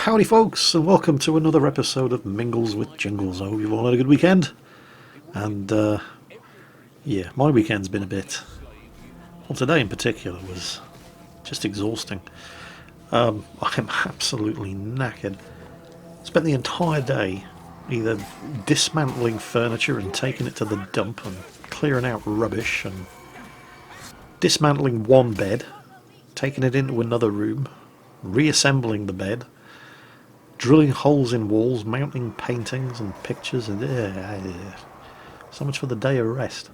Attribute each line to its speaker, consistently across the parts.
Speaker 1: Howdy folks, and welcome to another episode of Mingles with Jingles. I hope you've all had a good weekend. And yeah, my weekend's been a bit, well, today in particular was just exhausting. I'm absolutely knackered. Spent the entire day either dismantling furniture and taking it to the dump and clearing out rubbish, and dismantling one bed, taking it into another room, reassembling the bed, drilling holes in walls, mounting paintings and pictures, and so much for the day of rest.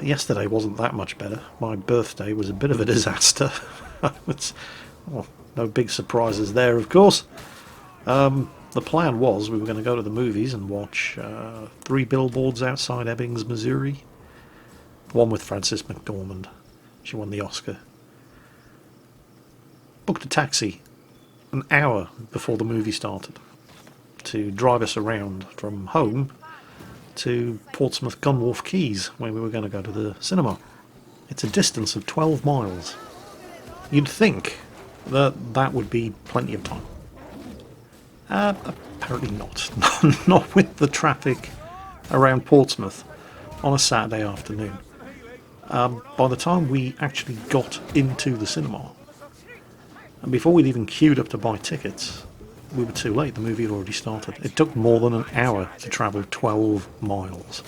Speaker 1: Yesterday wasn't that much better. My birthday was a bit of a disaster. Well, no big surprises there, of course. The plan was we were going to go to the movies and watch Three Billboards Outside Ebbing, Missouri. One with Frances McDormand. She won the Oscar. Booked a taxi an hour before the movie started to drive us around from home to Portsmouth Gunwharf Quays, where we were going to go to the cinema. It's a distance of 12 miles. You'd think that that would be plenty of time. Apparently not. Not with the traffic around Portsmouth on a Saturday afternoon. By the time we actually got into the cinema, and before we'd even queued up to buy tickets, we were too late. The movie had already started. It took more than an hour to travel 12 miles.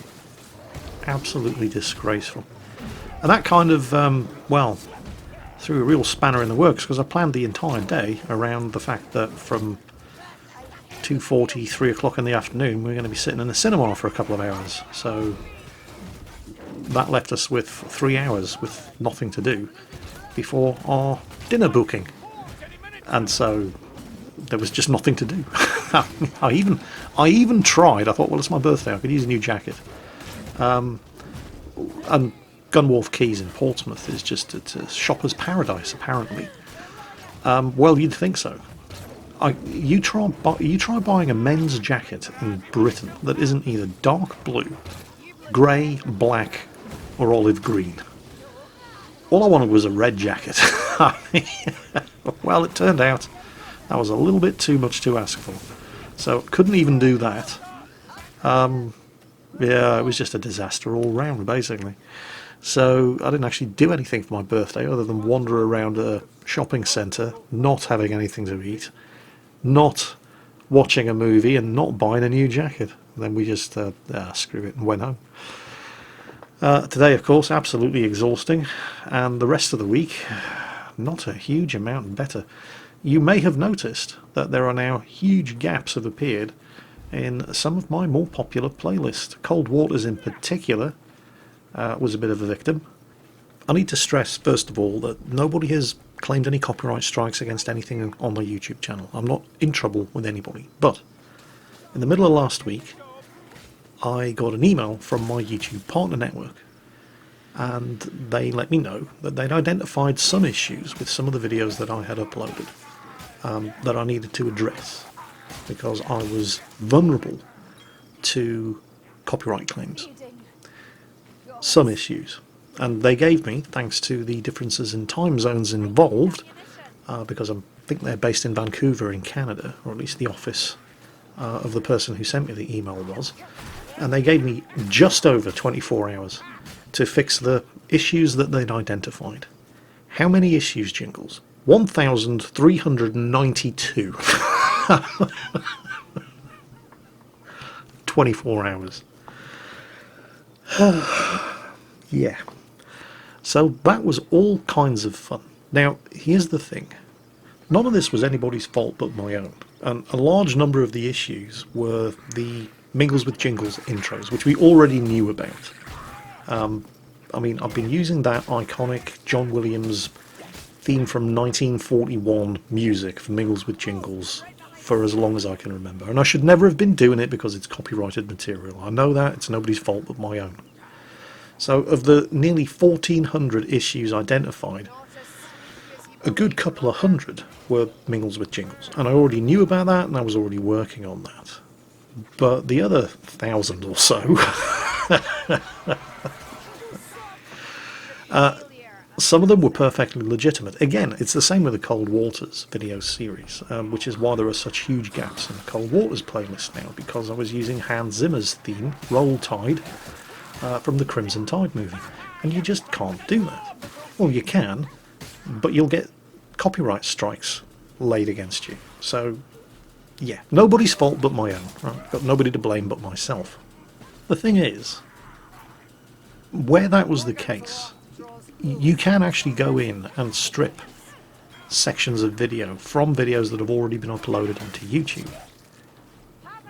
Speaker 1: Absolutely disgraceful. And that kind of, well, threw a real spanner in the works, because I planned the entire day around the fact that from 2:40, 3 o'clock in the afternoon, we were going to be sitting in the cinema for a couple of hours. So that left us with 3 hours with nothing to do before our dinner booking. And so there was just nothing to do. I even tried. I thought, well, it's my birthday, I could use a new jacket. And Gunwharf Quays in Portsmouth is just, it's a shopper's paradise, apparently. Well, you'd think so. You try buying a men's jacket in Britain that isn't either dark blue, grey, black, or olive green. All I wanted was a red jacket. Well, it turned out that was a little bit too much to ask for. So couldn't even do that. Yeah, it was just a disaster all round, basically. So I didn't actually do anything for my birthday other than wander around a shopping centre, not having anything to eat, not watching a movie, and not buying a new jacket. And then we just, screw it, and went home. Today, of course, absolutely exhausting, and the rest of the week, not a huge amount better. You may have noticed that there are now huge gaps have appeared in some of my more popular playlists. Cold Waters in particular was a bit of a victim. I need to stress, first of all, that nobody has claimed any copyright strikes against anything on my YouTube channel. I'm not in trouble with anybody. But in the middle of last week, I got an email from my YouTube partner network, and they let me know that they'd identified some issues with some of the videos that I had uploaded that I needed to address, because I was vulnerable to copyright claims. Some issues. And they gave me, thanks to the differences in time zones involved, because I think they're based in Vancouver in Canada, or at least the office of the person who sent me the email was, and they gave me just over 24 hours to fix the issues that they'd identified. How many issues, Jingles? 1,392. 24 hours. Yeah. So that was all kinds of fun. Now, here's the thing. None of this was anybody's fault but my own. And a large number of the issues were the Mingles with Jingles intros, which we already knew about. I mean, I've been using that iconic John Williams theme from 1941 music for Mingles with Jingles for as long as I can remember. And I should never have been doing it because it's copyrighted material. I know that. It's nobody's fault but my own. So of the nearly 1,400 issues identified, a good couple of hundred were Mingles with Jingles. And I already knew about that, and I was already working on that. But the other 1,000 or so Some of them were perfectly legitimate. Again, it's the same with the Cold Waters video series, which is why there are such huge gaps in the Cold Waters playlist now, because I was using Hans Zimmer's theme, Roll Tide, from the Crimson Tide movie. And you just can't do that. Well, you can, but you'll get copyright strikes laid against you. So, yeah, nobody's fault but my own. Right? Got nobody to blame but myself. The thing is, where that was the case, you can actually go in and strip sections of video from videos that have already been uploaded onto YouTube,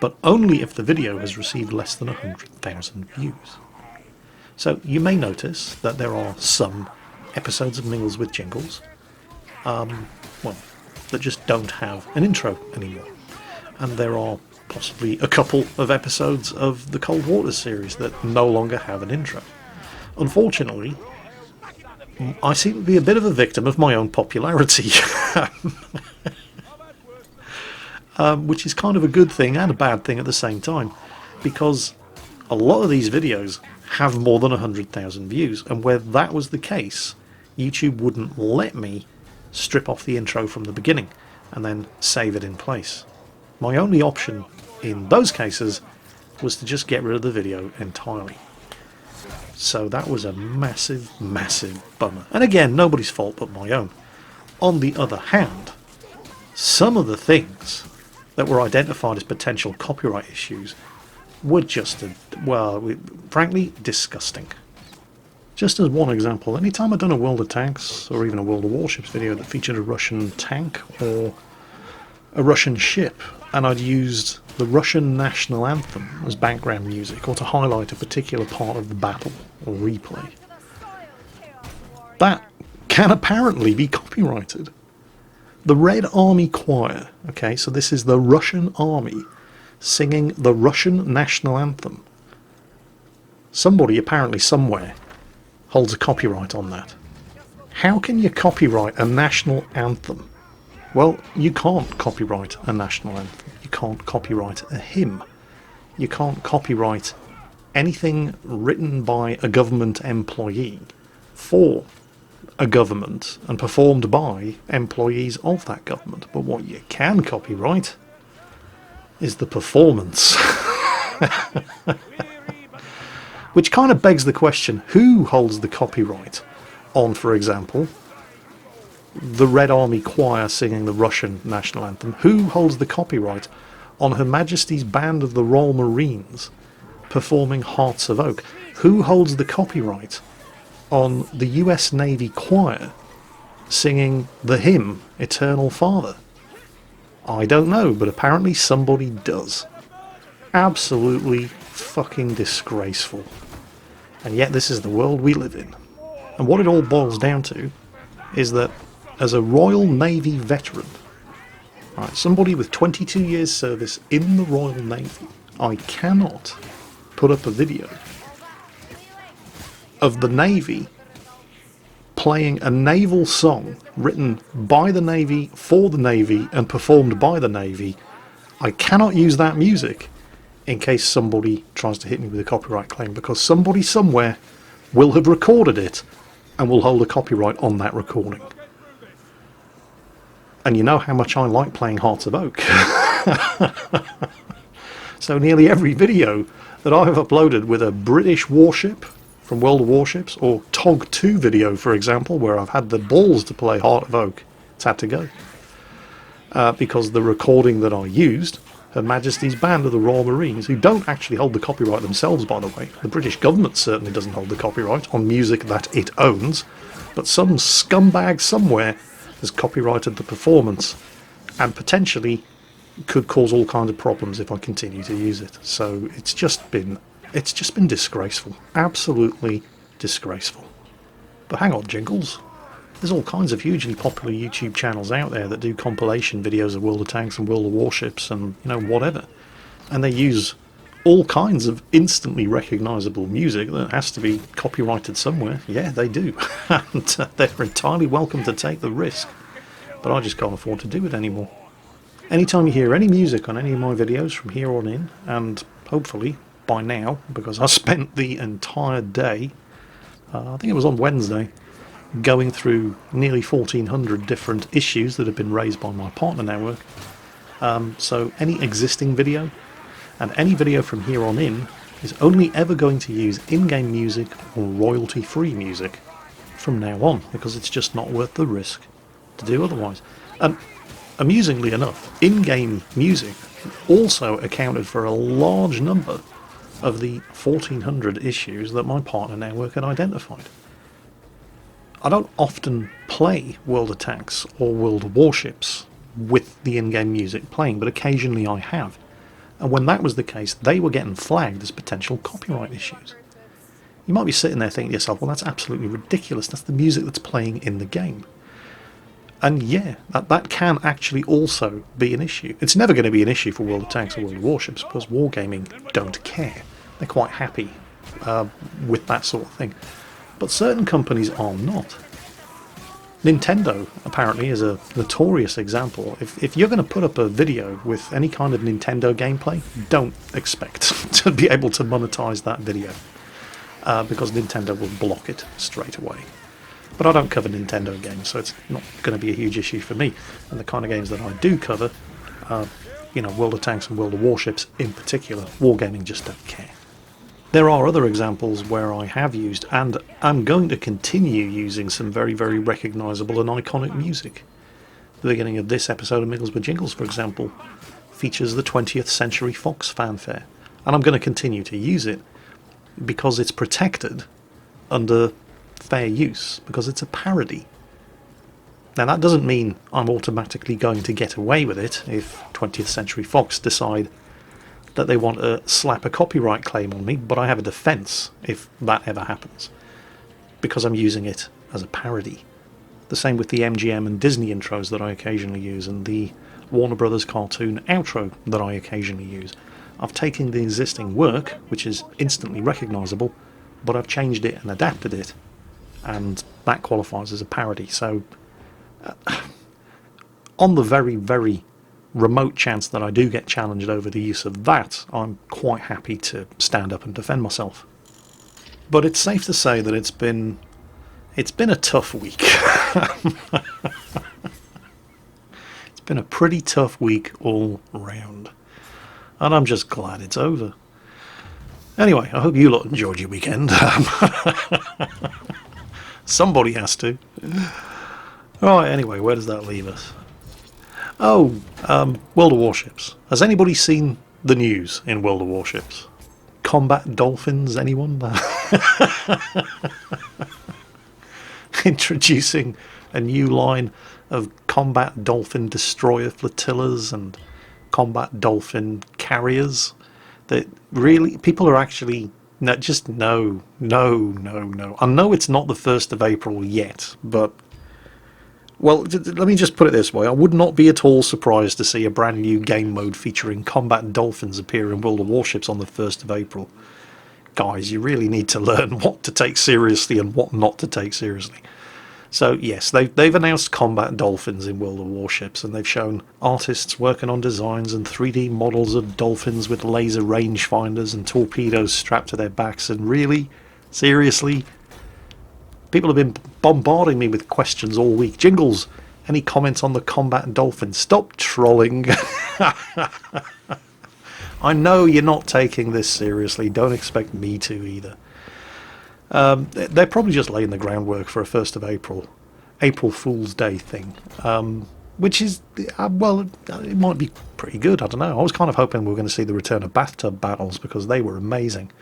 Speaker 1: but only if the video has received less than 100,000 views. So you may notice that there are some episodes of Mingles with Jingles, that just don't have an intro anymore. And there are possibly a couple of episodes of the Cold Waters series that no longer have an intro. Unfortunately, I seem to be a bit of a victim of my own popularity. Which is kind of a good thing and a bad thing at the same time, because a lot of these videos have more than 100,000 views, and where that was the case, YouTube wouldn't let me strip off the intro from the beginning and then save it in place. My only option in those cases was to just get rid of the video entirely. So that was a massive, massive bummer. And again, nobody's fault but my own. On the other hand, some of the things that were identified as potential copyright issues were just, frankly, disgusting. Just as one example, anytime I've done a World of Tanks or even a World of Warships video that featured a Russian tank or a Russian ship, and I'd used the Russian national anthem as background music or to highlight a particular part of the battle or replay, that can apparently be copyrighted. The Red Army Choir, okay, so this is the Russian army singing the Russian national anthem. Somebody apparently somewhere holds a copyright on that. How can you copyright a national anthem? Well, you can't copyright a national anthem. You can't copyright a hymn. You can't copyright anything written by a government employee for a government and performed by employees of that government. But what you can copyright is the performance. Which kind of begs the question, who holds the copyright on, for example, the Red Army Choir singing the Russian national anthem? Who holds the copyright on Her Majesty's Band of the Royal Marines performing Hearts of Oak? Who holds the copyright on the US Navy Choir singing the hymn Eternal Father? I don't know, but apparently somebody does. Absolutely fucking disgraceful. And yet this is the world we live in. And what it all boils down to is that as a Royal Navy veteran, right, somebody with 22 years service in the Royal Navy, I cannot put up a video of the Navy playing a naval song written by the Navy, for the Navy, and performed by the Navy. I cannot use that music in case somebody tries to hit me with a copyright claim, because somebody somewhere will have recorded it and will hold a copyright on that recording. And you know how much I like playing Hearts of Oak. So nearly every video that I have uploaded with a British warship from World of Warships, or TOG 2 video, for example, where I've had the balls to play Heart of Oak, it's had to go. Because the recording that I used, Her Majesty's Band of the Royal Marines, who don't actually hold the copyright themselves, by the way. The British government certainly doesn't hold the copyright on music that it owns, but some scumbag somewhere has copyrighted the performance and potentially could cause all kinds of problems if I continue to use it. So it's just been disgraceful. Absolutely disgraceful. But hang on, Jingles. There's all kinds of hugely popular YouTube channels out there that do compilation videos of World of Tanks and World of Warships and, you know, whatever. And they use all kinds of instantly recognisable music that has to be copyrighted somewhere. Yeah, they do. And they're entirely welcome to take the risk. But I just can't afford to do it anymore. Anytime you hear any music on any of my videos from here on in, and hopefully by now, because I spent the entire day, I think it was on Wednesday, going through nearly 1,400 different issues that have been raised by my partner network. So any existing video and any video from here on in is only ever going to use in-game music or royalty-free music from now on, because it's just not worth the risk to do otherwise. And amusingly enough, in-game music also accounted for a large number of the 1,400 issues that my partner network had identified. I don't often play World of Tanks or World of Warships with the in-game music playing, but occasionally I have. And when that was the case, they were getting flagged as potential copyright issues. You might be sitting there thinking to yourself, well, that's absolutely ridiculous. That's the music that's playing in the game. And yeah, that can actually also be an issue. It's never going to be an issue for World of Tanks or World of Warships, because Wargaming don't care. They're quite happy with that sort of thing. But certain companies are not. Nintendo, apparently, is a notorious example. If you're going to put up a video with any kind of Nintendo gameplay, don't expect to be able to monetize that video, because Nintendo will block it straight away. But I don't cover Nintendo games, so it's not going to be a huge issue for me. And the kind of games that I do cover, World of Tanks and World of Warships in particular, Wargaming just don't care. There are other examples where I have used, and I'm going to continue using, some very, very recognisable and iconic music. The beginning of this episode of Middlesbrough Jingles, for example, features the 20th Century Fox fanfare. And I'm going to continue to use it because it's protected under fair use, because it's a parody. Now that doesn't mean I'm automatically going to get away with it if 20th Century Fox decide that they want to slap a copyright claim on me, but I have a defence if that ever happens, because I'm using it as a parody. The same with the MGM and Disney intros that I occasionally use, and the Warner Brothers cartoon outro that I occasionally use. I've taken the existing work, which is instantly recognisable, but I've changed it and adapted it, and that qualifies as a parody. So on the very, very remote chance that I do get challenged over the use of that, I'm quite happy to stand up and defend myself. But it's safe to say that it's been a tough week. It's been a pretty tough week all round, and I'm just glad it's over. Anyway, I hope you lot enjoyed your weekend. Somebody has to. Right, anyway, where does that leave us? Oh, World of Warships. Has anybody seen the news in World of Warships? Combat dolphins, anyone? Introducing a new line of combat dolphin destroyer flotillas and combat dolphin carriers. That really, people are actually, no. I know it's not the 1st of April yet, but well, let me just put it this way. I would not be at all surprised to see a brand new game mode featuring combat dolphins appear in World of Warships on the 1st of April. Guys, you really need to learn what to take seriously and what not to take seriously. So yes, they've announced combat dolphins in World of Warships, and they've shown artists working on designs and 3D models of dolphins with laser rangefinders and torpedoes strapped to their backs. And really, seriously, people have been bombarding me with questions all week. Jingles, any comments on the combat dolphin? Stop trolling. I know you're not taking this seriously. Don't expect me to either. They're probably just laying the groundwork for a 1st of April Fool's Day thing. Which is, well, it might be pretty good. I don't know. I was kind of hoping we were going to see the return of bathtub battles, because they were amazing.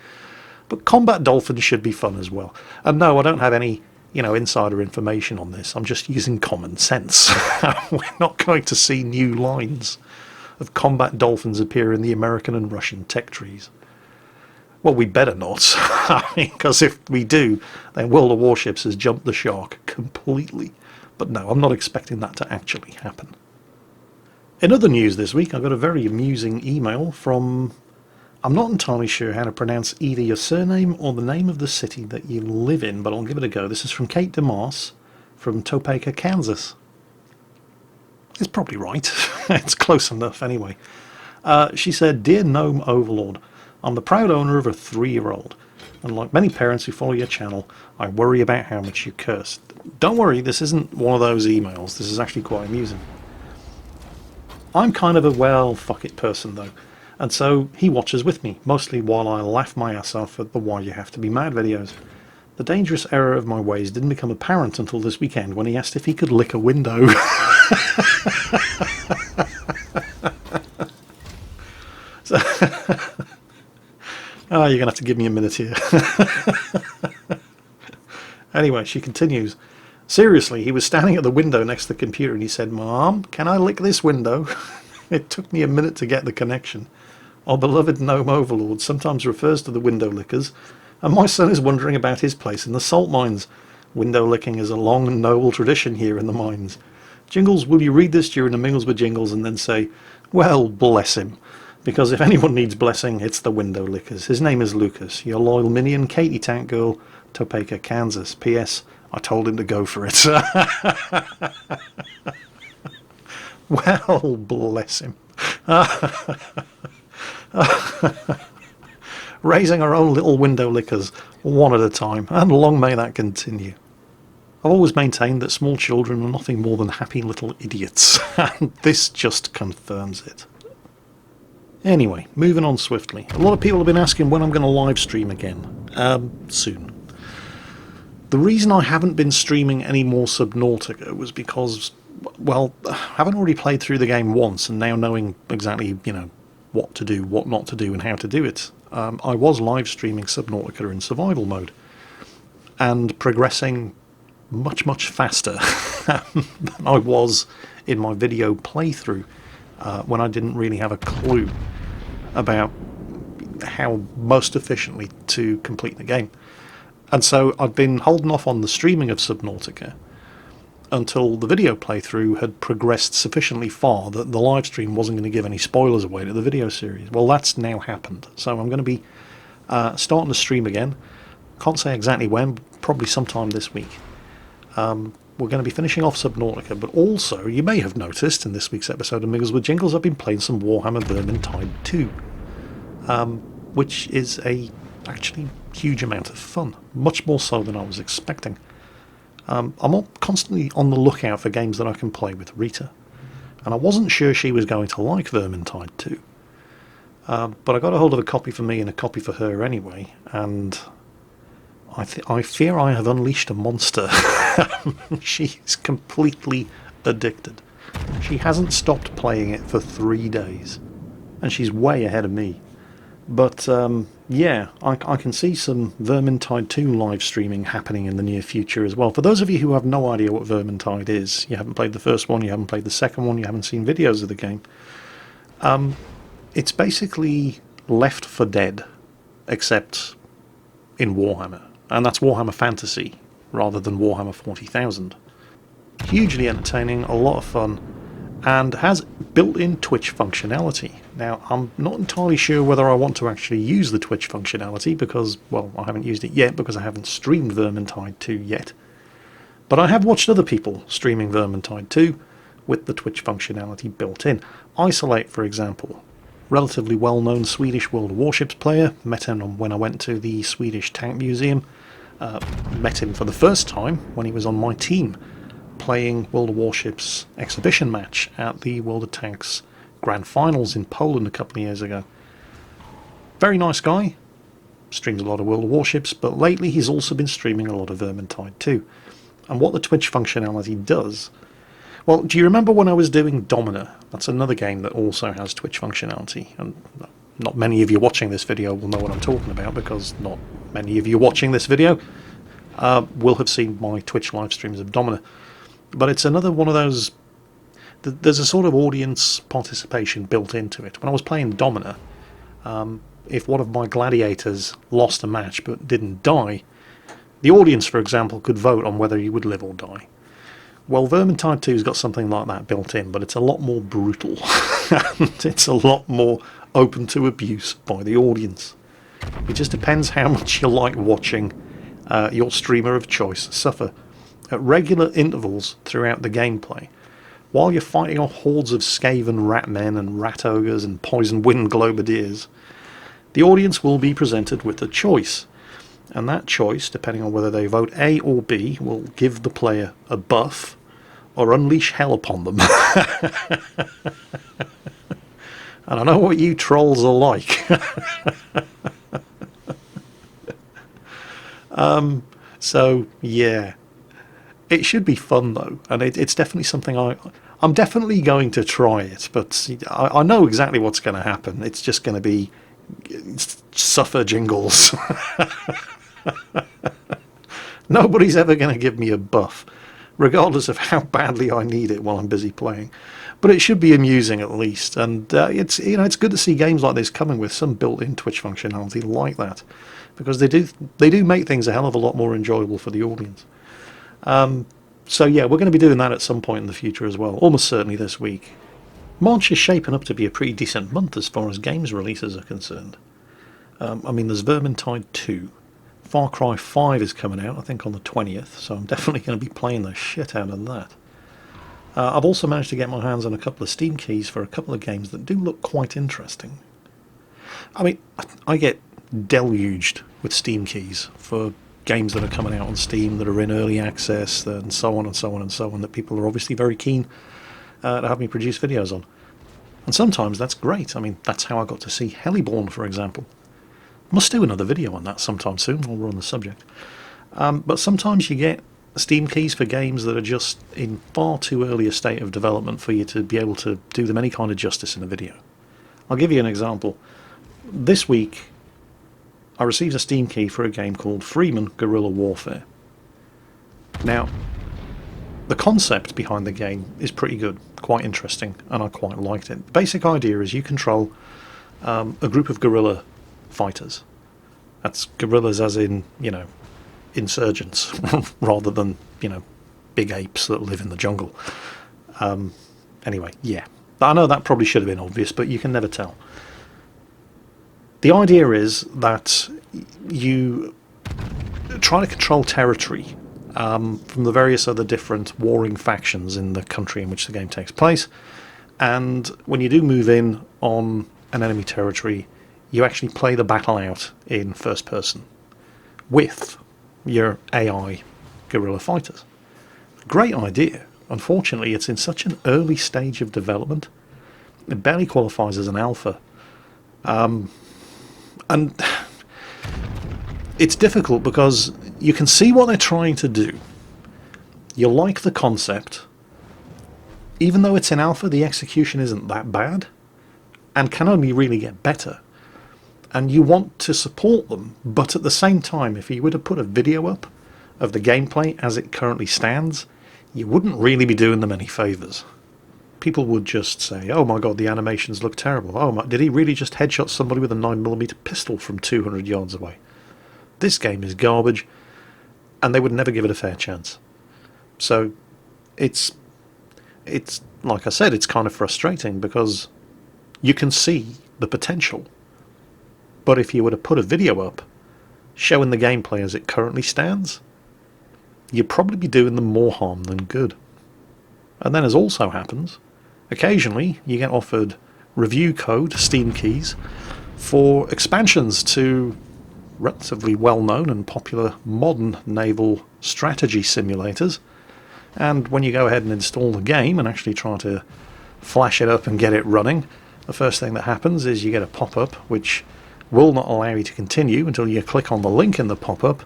Speaker 1: But combat dolphins should be fun as well. And no, I don't have any, insider information on this. I'm just using common sense. We're not going to see new lines of combat dolphins appear in the American and Russian tech trees. Well, we better not. Because if we do, then World of Warships has jumped the shark completely. But no, I'm not expecting that to actually happen. In other news this week, I got a very amusing email from, I'm not entirely sure how to pronounce either your surname or the name of the city that you live in, but I'll give it a go. This is from Kate DeMars from Topeka, Kansas. It's probably right. It's close enough anyway. She said, "Dear Gnome Overlord, I'm the proud owner of a 3-year-old. and like many parents who follow your channel, I worry about how much you curse. Don't worry, this isn't one of those emails. This is actually quite amusing. I'm kind of a well, fuck it person though, and so he watches with me, mostly while I laugh my ass off at the why you have to be mad videos. The dangerous error of my ways didn't become apparent until this weekend when he asked if he could lick a window. So, oh, you're going to have to give me a minute here. Anyway, she continues. Seriously, he was standing at the window next to the computer and he said, "Mom, can I lick this window?" It took me a minute to get the connection. Our beloved gnome overlord sometimes refers to the window lickers, and my son is wondering about his place in the salt mines. Window licking is a long and noble tradition here in the mines. Jingles, will you read this during the Mingles with Jingles and then say, "Well, bless him"? Because if anyone needs blessing, it's the window lickers. His name is Lucas, your loyal minion, Katie Tank Girl, Topeka, Kansas. P.S. I told him to go for it. Well, bless him. Raising our own little window lickers, one at a time, and long may that continue. I've always maintained that small children are nothing more than happy little idiots, and this just confirms it. Anyway, moving on swiftly. A lot of people have been asking when I'm going to live stream again. Soon. The reason I haven't been streaming any more Subnautica was because, well, having already played through the game once and now knowing exactly, what to do, what not to do, and how to do it, I was live streaming Subnautica in survival mode and progressing much, much faster than I was in my video playthrough when I didn't really have a clue about how most efficiently to complete the game. And so I'd been holding off on the streaming of Subnautica until the video playthrough had progressed sufficiently far that the live stream wasn't going to give any spoilers away to the video series. Well, that's now happened. So I'm going to be starting to stream again. Can't say exactly when, probably sometime this week. We're going to be finishing off Subnautica, but also, you may have noticed in this week's episode of Mingles with Jingles, I've been playing some Warhammer Vermintide 2, which is a actually huge amount of fun, much more so than I was expecting. I'm constantly on the lookout for games that I can play with Rita, and I wasn't sure she was going to like Vermintide 2, but I got a hold of a copy for me and a copy for her anyway, and I fear I have unleashed a monster. She's completely addicted. She hasn't stopped playing it for 3 days, and she's way ahead of me. But yeah, I can see some Vermintide 2 live streaming happening in the near future as well. For those of you who have no idea what Vermintide is, you haven't played the first one, you haven't played the second one, you haven't seen videos of the game, it's basically Left 4 Dead, except in Warhammer. And that's Warhammer Fantasy, rather than Warhammer 40,000. Hugely entertaining, a lot of fun, and has built-in Twitch functionality. Now, I'm not entirely sure whether I want to actually use the Twitch functionality, because, well, I haven't used it yet, because I haven't streamed Vermintide 2 yet. But I have watched other people streaming Vermintide 2 with the Twitch functionality built in. Isolate, for example. Relatively well-known Swedish World of Warships player. Met him when I went to the Swedish Tank Museum. Met him for the first time when he was on my team, playing World of Warships exhibition match at the World of Tanks Grand Finals in Poland a couple of years ago. Very nice guy. Streams a lot of World of Warships, but lately he's also been streaming a lot of Vermintide 2. And what the Twitch functionality does... Well, do you remember when I was doing Domina? That's another game that also has Twitch functionality. And not many of you watching this video will know what I'm talking about, because not many of you watching this video will have seen my Twitch live streams of Domina. But it's another one of those... There's a sort of audience participation built into it. When I was playing Domina, if one of my gladiators lost a match but didn't die, the audience, for example, could vote on whether he would live or die. Well, Vermintide 2's got something like that built in, but it's a lot more brutal. And it's a lot more open to abuse by the audience. It just depends how much you like watching your streamer of choice suffer. At regular intervals throughout the gameplay, while you're fighting off hordes of Skaven rat men and rat ogres and poison wind globadiers, the audience will be presented with a choice. And that choice, depending on whether they vote A or B, will give the player a buff or unleash hell upon them. And I know what you trolls are like. So, yeah. It should be fun, though. And it's definitely something I'm definitely going to try it. But I know exactly what's going to happen. It's just going to be suffer jingles. Nobody's ever going to give me a buff, regardless of how badly I need it while I'm busy playing. But it should be amusing at least, and it's good to see games like this coming with some built-in Twitch functionality like that, because they do make things a hell of a lot more enjoyable for the audience. So yeah, we're going to be doing that at some point in the future as well, almost certainly this week. March is shaping up to be a pretty decent month as far as games releases are concerned. I mean, there's Vermintide 2. Far Cry 5 is coming out, I think, on the 20th, so I'm definitely going to be playing the shit out of that. I've also managed to get my hands on a couple of Steam keys for a couple of games that do look quite interesting. I mean, I get deluged with Steam keys for games that are coming out on Steam that are in early access, and so on and so on and so on, that people are obviously very keen to have me produce videos on. And sometimes that's great. I mean, that's how I got to see Helliborn, for example. Must do another video on that sometime soon while we're on the subject. But sometimes you get Steam keys for games that are just in far too early a state of development for you to be able to do them any kind of justice in a video. I'll give you an example. This week, I received a Steam key for a game called Freeman Guerrilla Warfare. Now, the concept behind the game is pretty good, quite interesting, and I quite liked it. The basic idea is you control a group of guerrilla fighters. That's guerrillas as in, insurgents, rather than, big apes that live in the jungle. Anyway, yeah. I know that probably should have been obvious, but you can never tell. The idea is that you try to control territory from the various other different warring factions in the country in which the game takes place. And when you do move in on an enemy territory, you actually play the battle out in first person with your AI guerrilla fighters. Great idea. Unfortunately, it's in such an early stage of development. It barely qualifies as an alpha. And it's difficult because you can see what they're trying to do. You like the concept. Even though it's in alpha, the execution isn't that bad and can only really get better. And you want to support them, but at the same time, if you were to put a video up of the gameplay as it currently stands, you wouldn't really be doing them any favours. People would just say, oh my god, the animations look terrible. Oh my, did he really just headshot somebody with a 9mm pistol from 200 yards away? This game is garbage, and they would never give it a fair chance. So, it's like I said, it's kind of frustrating because you can see the potential. But if you were to put a video up showing the gameplay as it currently stands, you'd probably be doing them more harm than good. And then, as also happens, occasionally you get offered review code, Steam keys, for expansions to relatively well-known and popular modern naval strategy simulators. And when you go ahead and install the game and actually try to flash it up and get it running, the first thing that happens is you get a pop-up which will not allow you to continue until you click on the link in the pop-up,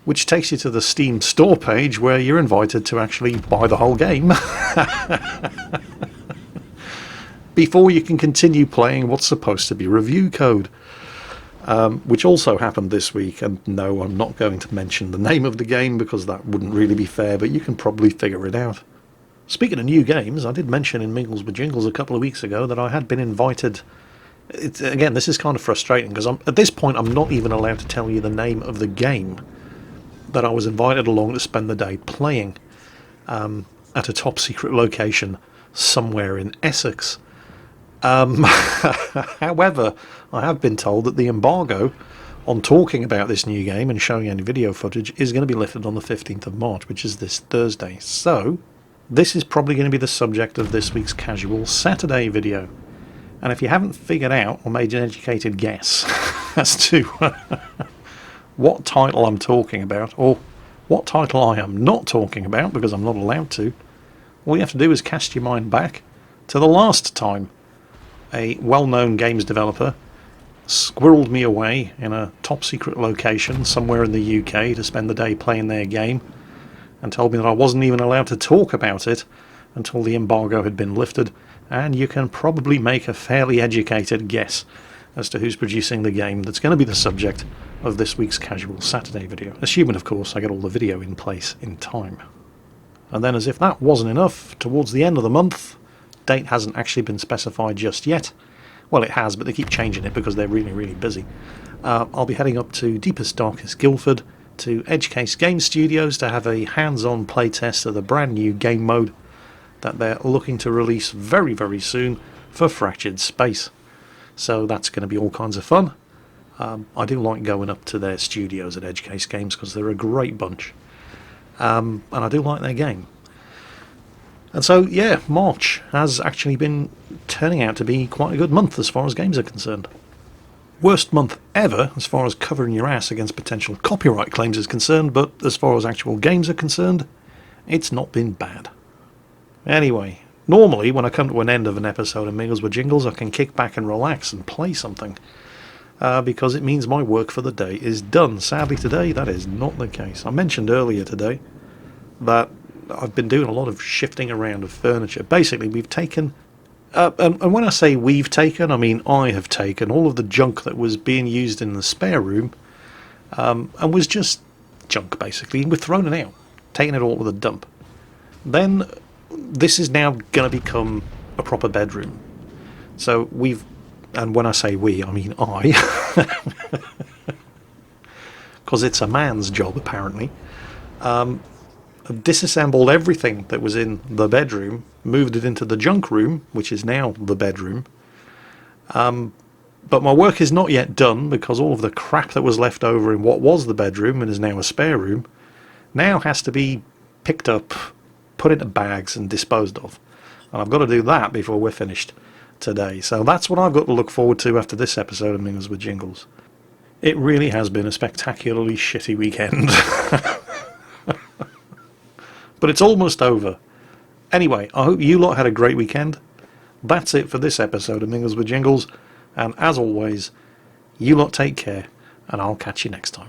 Speaker 1: which takes you to the Steam store page where you're invited to actually buy the whole game before you can continue playing what's supposed to be review code, which also happened this week. And no, I'm not going to mention the name of the game because that wouldn't really be fair, but you can probably figure it out. Speaking of new games, I did mention in Mingles with Jingles a couple of weeks ago that I had been invited. Again, this is kind of frustrating because at this point I'm not even allowed to tell you the name of the game that I was invited along to spend the day playing at a top secret location somewhere in Essex. However, I have been told that the embargo on talking about this new game and showing any video footage is going to be lifted on the 15th of March, which is this Thursday. So, this is probably going to be the subject of this week's Casual Saturday video. And if you haven't figured out or made an educated guess as to what title I'm talking about, or what title I am not talking about, because I'm not allowed to, all you have to do is cast your mind back to the last time a well-known games developer squirreled me away in a top-secret location somewhere in the UK to spend the day playing their game, and told me that I wasn't even allowed to talk about it until the embargo had been lifted, and you can probably make a fairly educated guess as to who's producing the game that's going to be the subject of this week's Casual Saturday video, assuming of course I get all the video in place in time. And then, as if that wasn't enough, towards the end of the month, date hasn't actually been specified just yet. Well, it has, but they keep changing it because they're really, really busy. I'll be heading up to Deepest Darkest Guildford to Edgecase Game Studios to have a hands-on playtest of the brand new game mode that they're looking to release very, very soon for Fractured Space. So that's going to be all kinds of fun. I do like going up to their studios at Edgecase Games because they're a great bunch. And I do like their game. And so, yeah, March has actually been turning out to be quite a good month as far as games are concerned. Worst month ever as far as covering your ass against potential copyright claims is concerned, but as far as actual games are concerned, it's not been bad. Anyway, normally when I come to an end of an episode of Mingles with Jingles, I can kick back and relax and play something. Because it means my work for the day is done. Sadly today, that is not the case. I mentioned earlier today that I've been doing a lot of shifting around of furniture. Basically, we've taken, and when I say we've taken, I mean I have taken all of the junk that was being used in the spare room, and was just junk basically. We've thrown it out, taken it all with a dump. Then this is now going to become a proper bedroom. So we've, and when I say we, I mean I, because it's a man's job apparently. I've disassembled everything that was in the bedroom, moved it into the junk room, which is now the bedroom. But my work is not yet done because all of the crap that was left over in what was the bedroom and is now a spare room now has to be picked up, put into bags and disposed of. And I've got to do that before we're finished today. So that's what I've got to look forward to after this episode of Mingles with Jingles. It really has been a spectacularly shitty weekend. But it's almost over. Anyway, I hope you lot had a great weekend. That's it for this episode of Mingles with Jingles. And as always, you lot take care, and I'll catch you next time.